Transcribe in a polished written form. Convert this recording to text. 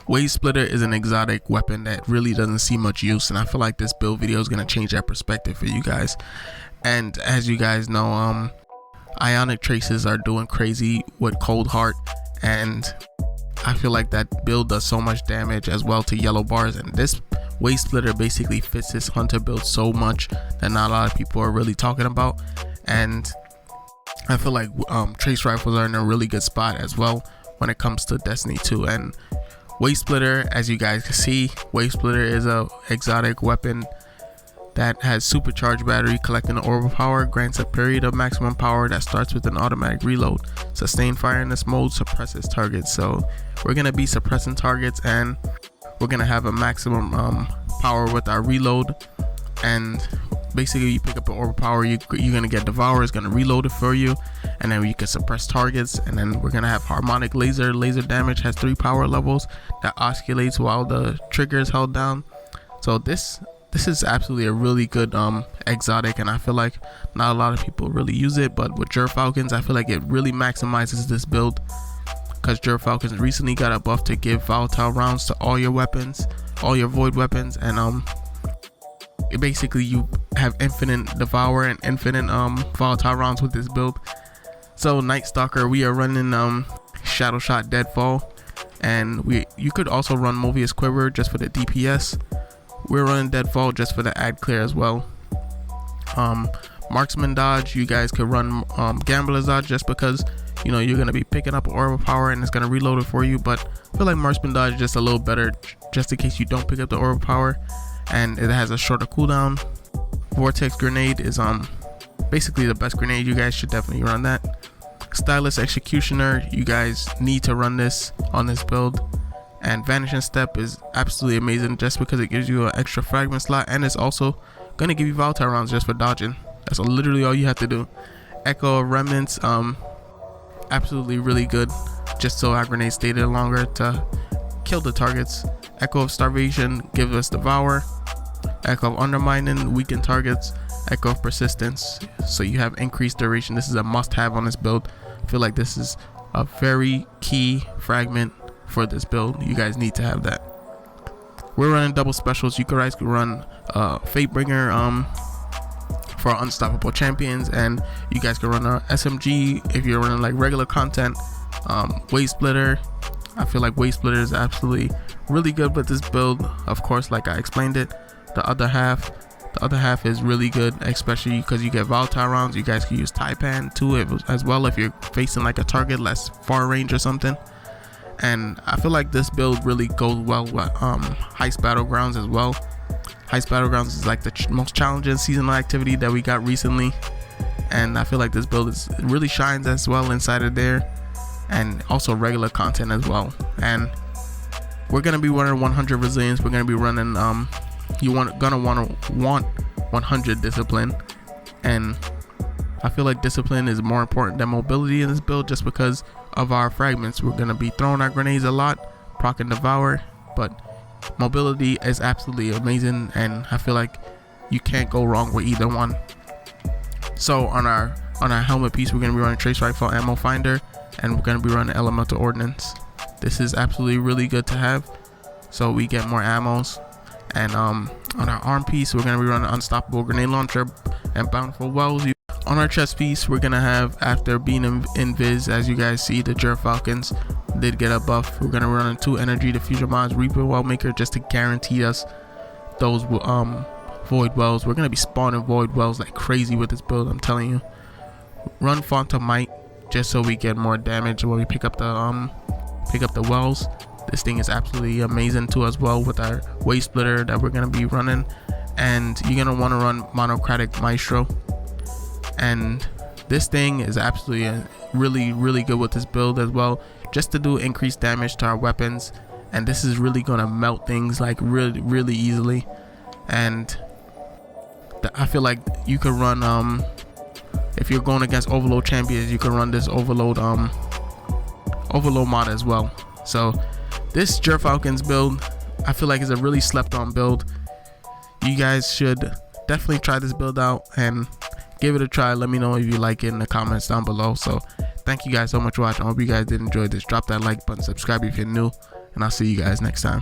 Wave Splitter is an exotic weapon that really doesn't see much use, and I feel like this build video is going to change that perspective for you guys. And as you guys know, Ionic Traces are doing crazy with Cold Heart, and I feel like that build does so much damage as well to yellow bars, and this Wave Splitter basically fits this hunter build so much that not a lot of people are really talking about. And I feel like trace rifles are in a really good spot as well when it comes to Destiny 2. And Wave Splitter, as you guys can see, Wave Splitter is a exotic weapon that has supercharged battery, collecting the orbital power, grants a period of maximum power that starts with an automatic reload. Sustained fire in this mode suppresses targets, so we're gonna be suppressing targets, and we're gonna have a maximum power with our reload. And basically, you pick up an orbital power, you're gonna get Devour, it's gonna reload it for you, and then you can suppress targets. And then we're gonna have Harmonic Laser. Laser damage has 3 power levels that oscillates while the trigger is held down. So this is absolutely a really good exotic, and I feel like not a lot of people really use it. But with Gerfalcons, I feel like it really maximizes this build, because Gerfalcons recently got a buff to give volatile rounds to all your weapons, all your void weapons, and basically you have infinite Devour and infinite volatile rounds with this build. So Night Stalker, we are running Shadow Shot Deadfall, and you could also run Mobius Quiver just for the DPS. We're running Deadfall just for the ad clear as well. Marksman Dodge, you guys could run Gambler's Dodge just because, you know, you're going to be picking up orbital power and it's going to reload it for you. But I feel like Marksman Dodge is just a little better just in case you don't pick up the orbital power, and it has a shorter cooldown. Vortex Grenade is basically the best grenade. You guys should definitely run that. Stylus Executioner, you guys need to run this on this build. And Vanishing Step is absolutely amazing just because it gives you an extra fragment slot, and it's also going to give you volatile rounds just for dodging. That's literally all you have to do. Echo of Remnants, absolutely really good just so our grenades stay there longer to kill the targets. Echo of Starvation gives us Devour. Echo of Undermining, weaken targets. Echo of Persistence, so you have increased duration. This is a must-have on this build. I feel like this is a very key fragment for this build. You guys need to have that. We're running double specials. You guys could run Fatebringer for our Unstoppable Champions, and you guys can run a SMG if you're running like regular content. Wave Splitter, I feel like Wave Splitter is absolutely really good with this build. Of course, like I explained it, the other half is really good, especially because you get volatile rounds. You guys can use Taipan too as well if you're facing like a target less far range or something. And I feel like this build really goes well with Heist Battlegrounds as well. Heist Battlegrounds is like the most challenging seasonal activity that we got recently, and I feel like this build really shines as well inside of there, and also regular content as well. And we're gonna be running 100 Resilience. We're gonna be running gonna want 100 Discipline, and I feel like Discipline is more important than mobility in this build just because of our fragments. We're going to be throwing our grenades a lot, proc and Devour, but mobility is absolutely amazing, and I feel like you can't go wrong with either one. So on our helmet piece, we're going to be running Trace Rifle Ammo Finder, and we're going to be running Elemental Ordnance. This is absolutely really good to have, so we get more ammos. And on our arm piece, we're going to be running Unstoppable Grenade Launcher and Bountiful Wells. On our chest piece, we're going to have, after being invis, as you guys see, the Gerfalcons did get a buff. We're going to run 2 Energy Diffusion Mods, Reaper Wellmaker, just to guarantee us those Void Wells. We're going to be spawning Void Wells like crazy with this build, I'm telling you. Run Font of Might, just so we get more damage when we pick up the wells. This thing is absolutely amazing too as well with our Wave Splitter that we're going to be running. And you're going to want to run Monocratic Maestro. And this thing is absolutely really good with this build as well, just to do increased damage to our weapons. And this is really going to melt things like really easily. And I feel like you could run if you're going against Overload champions, you can run this Overload mod as well. So this Gerfalcons build, I feel like is a really slept on build. You guys should definitely try this build out and give it a try. Let me know if you like it in the comments down below. So thank you guys so much for watching. I hope you guys did enjoy this. Drop that like button, subscribe if you're new, and I'll see you guys next time.